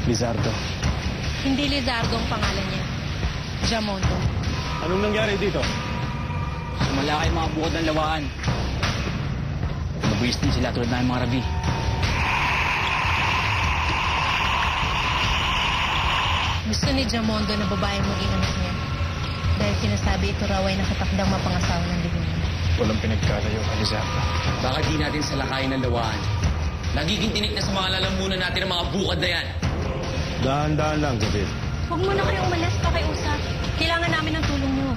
Lizardo. Hindi Lizardo ang pangalan niya. Jamondo. Anong nangyari dito? Sumala kayo mga bukod ng lawaan. Nabuwis din sila tulad ng mga rabi. Gusto ni Jamondo na babaeng maging anak niya. Dahil sinasabi ito raw ay nakatakdang mapangasawa ng lihinan. Walang pinagkalayo ka, Lizardo. Bakit di natin salakayin ng lawaan? Nagiging tinik na sa mga lalamunan natin ang mga bukod na yan. Dahan-dahan lang, David. Huwag mo na kayong umalas pa kay Usap. Kailangan namin ng tulong niyo.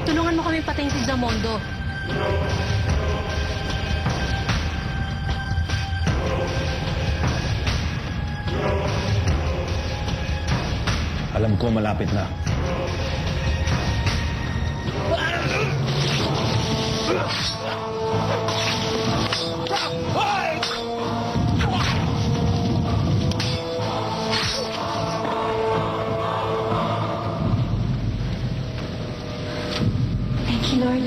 Tulungan mo kami patayin si Jamondo. Alam ko malapit na. Thank you, Lord.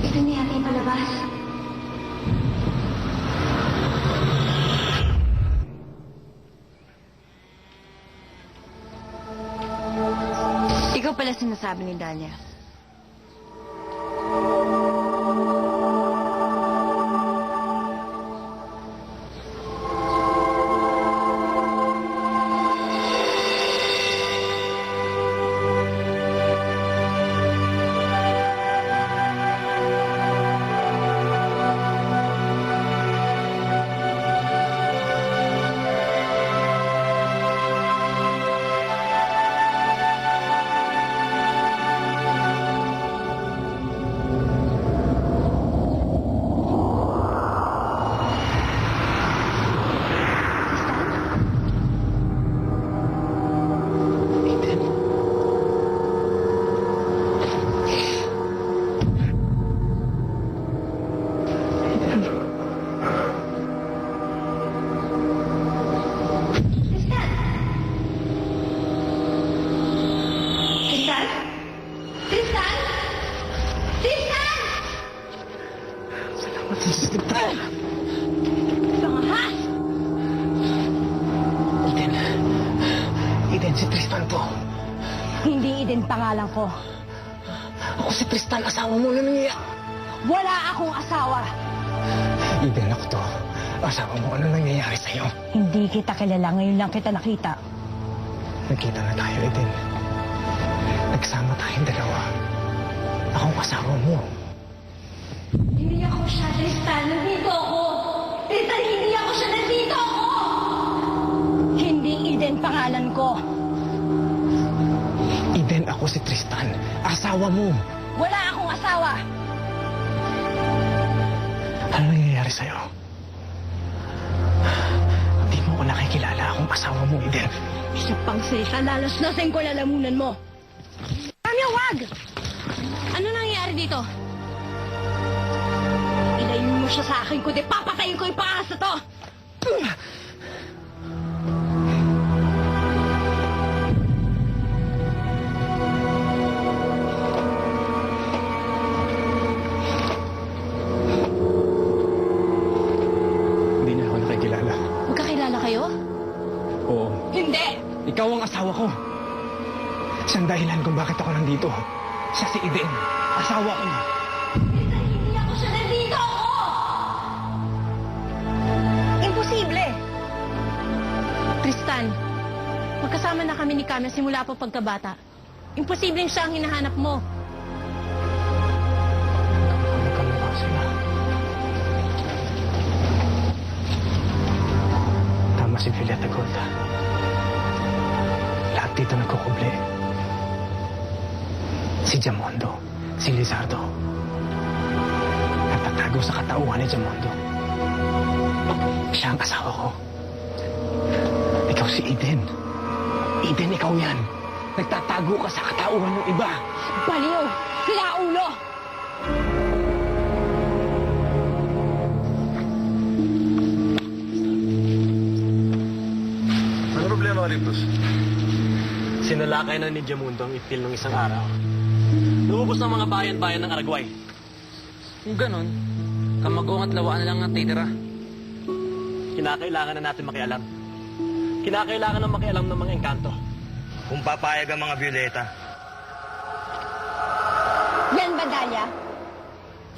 Ito na yata yung palabas. Ikaw pala sinasabi ni Dahlia. Eden, si Tristan to. Hindi Eden pangalan ko. Ako si Tristan, asawa mo na nangyaya. Wala akong asawa. Eden, ako to. Asawa mo, ano nangyayari sa'yo? Hindi kita kilala. Ngayon lang kita nakita. Nagkita na tayo, Eden. Nagsama tayong dalawa. Akong asawa mo. Hindi ako siya, Tristan. Nandito ako. Tristan, hindi ako siya. Nandito ako. Hindi Eden pangalan ko. Eden, ako si Tristan. Asawa mo. Wala akong asawa. Ano nangyayari sa'yo? Hindi mo ko nakikilala akong asawa mo, Eden. Isa pang salita, lalaslasin ko lalamunan mo. Ramya, wag! Ano nangyayari dito? Ilayin mo siya sa akin, kundi papatayin ko yung pangas na to. Hindi niya ako nakikilala. Magkakilala kayo? Oo. Hindi! Ikaw ang asawa ko. Siyang dahilan kung bakit ako nandito. Siya si Eden. Asawa ko. Tristan, hindi ako siya. Nandito ako! Imposible! Tristan, magkasama na kami ni Carmen simula pa pagkabata. Imposibleng siya ang hinahanap mo. Nagkamukha sila. Tama si Violeta Golda. Lahat dito nagkukuble. Si Jamondo, si Lizardo. Nagtatago sa katauhan ni Jamondo. Siya ang asawa ko. Ikaw si Eden. Eden, ikaw yan. Nagtatago ka sa katauhan ng iba. Baliw! Kilaulo! Ano problema, Calyptus? Sinalakay na ni Jamundo ang ipil ng isang araw. Lumubos ang mga bayan-bayan ng Aragway. Kung ganon, kamagong at lawaan na lang ang titira. Kinakailangan na natin makialam. kinakailangan ng makialam ng mga engkanto. Kung papayag ang mga Violeta. Yan ba, Dahlia?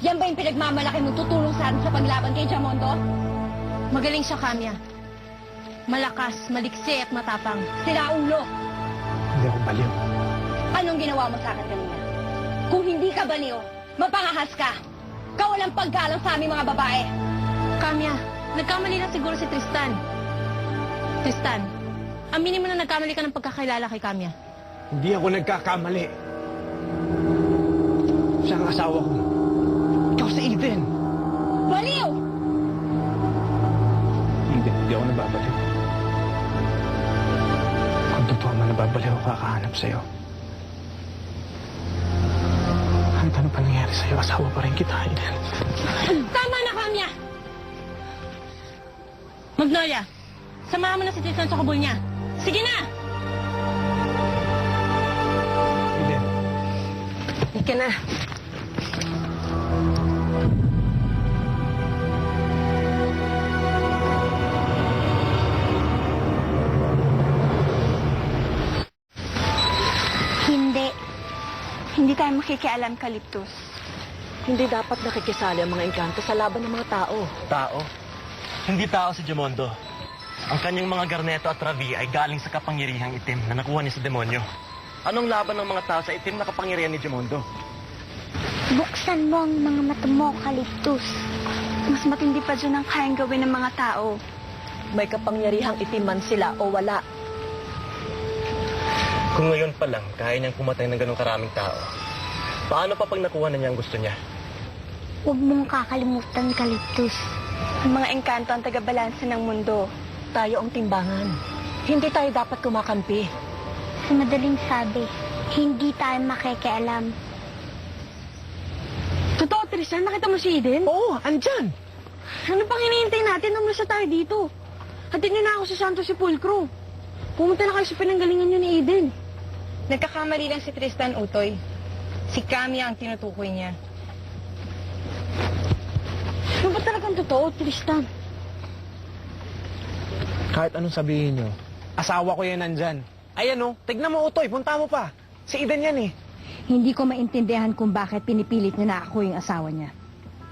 Yan ba yung pinagmamalaki mong tutulong sa atin sa paglaban kay Jamondo? Magaling siya, Kamya. Malakas, maliksi at matapang. Sira ulo. Hindi ako baliw. Anong ginawa mo sa akin kanina? Kung hindi ka baliw, mapangahas ka. Kawalang paggalang sa aming mga babae. Kamya, nagkamali na siguro si Tristan. Tristan, aminin mo na nagkamali ka ng pagkakilala kay Kamya. Hindi ako nagkakamali. Siya ang asawa ko. Ikaw si Eden. Baliw! Eden, hindi ako nababaliw. Kung totoo man nababaliw ako, kakahanap sa'yo. Kahit ano pa nangyari sa'yo, asawa pa rin kita, Eden. Tama na, Kamya! Magnolia, samahan mo na si Tristan sa kubol niya. Sige na! Eden. Ika na. Hindi. Hindi tayo makikialam, Calyptus. Hindi dapat nakikisali ang mga engkanto sa laban ng mga tao. Tao? Hindi tao si Jamondo. Ang kanyang mga garneto at ravi ay galing sa kapangyarihang itim na nakuha niya sa demonyo. Anong laban ng mga tao sa itim na kapangyarihan ni Jamondo? Buksan mo ang mga mata mo, Calyptus. Mas matindi pa dyan ang kayang gawin ng mga tao. May kapangyarihang itim man sila o wala. Kung ngayon pa lang, kaya niyang pumatay ng ganong karaming tao. Paano pa pag nakuha na niya ang gusto niya? Huwag mong kakalimutan, Calyptus. Ang mga engkanto ang taga-balanse ng mundo. Tayo ang timbangan. Hindi tayo dapat kumakampi. Sa madaling sabi, hindi tayo makikialam. Totoo, Tristan? Nakita mo si Eden? Oo, andyan. Ano pang hinihintay natin? Umasa tayo dito. Hatid niyo na ako sa Santo Sepulcro. Pumunta na kayo sa pinanggalingan niyo ni Eden. Nagkakamali lang si Tristan, Utoy. Si Kamya ang tinutukoy niya. Ano ba talagang totoo, Tristan? Kahit anong sabihin nyo, asawa ko yan nandyan. Ayan o, tignan mo, Utoy, punta mo pa. Si Eden yan eh. Hindi ko maintindihan kung bakit pinipilit niya na ako yung asawa niya.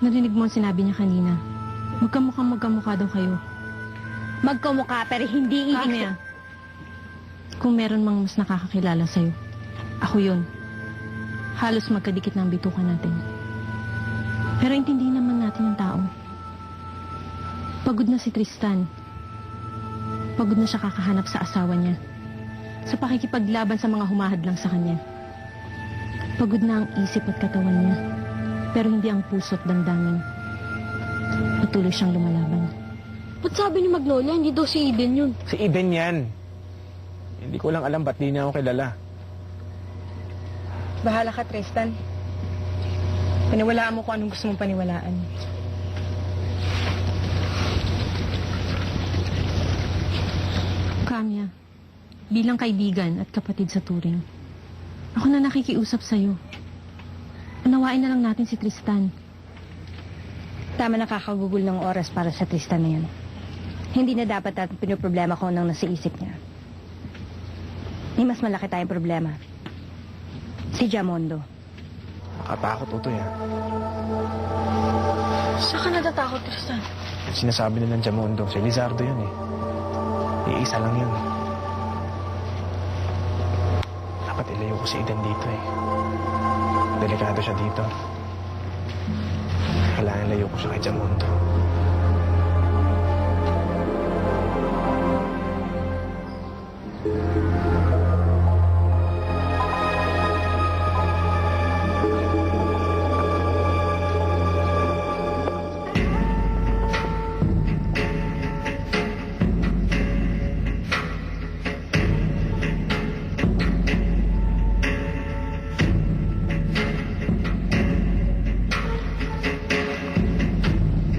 Narinig mo ang sinabi niya kanina. Magkamukha daw kayo. Magkamukha pero hindi ibig Kamya, kung meron mang mas nakakakilala sa'yo, ako yun. Halos magkadikit na ang bitukan natin. Pero intindihin naman natin ang tao. Pagod na si Tristan. Pagod na siya kakahanap sa asawa niya. Sa pakikipaglaban sa mga humahadlang sa kanya. Pagod na ang isip at katawan niya. Pero hindi ang puso at damdamin. Patuloy siyang lumalaban. Ba't sabi ni Magnolia, hindi daw si Eden yun? Si Eden yan. Hindi ko lang alam ba't di niya ako kilala. Bahala ka, Tristan. Paniwalaan mo kung anong gusto mong paniwalaan. Kamya, bilang kaibigan at kapatid sa turing, ako na nakikiusap sa'yo. Unawain na lang natin si Tristan. Tama na kakagugol ng oras para sa Tristan na yan. Hindi na dapat natin pinoproblema kung anong nasa isip niya. May mas malaki tayong problema. Si Jamondo. Nakatakot, Utoy ha. Saan ka natatakot, Tristan? Sinasabi nilang Jamondo, si Lizardo yun eh. Iisa lang yun. Dapat ilayo ko si Eden dito eh. Delikado siya dito. Kailangan layo ko siya kay Jamondo.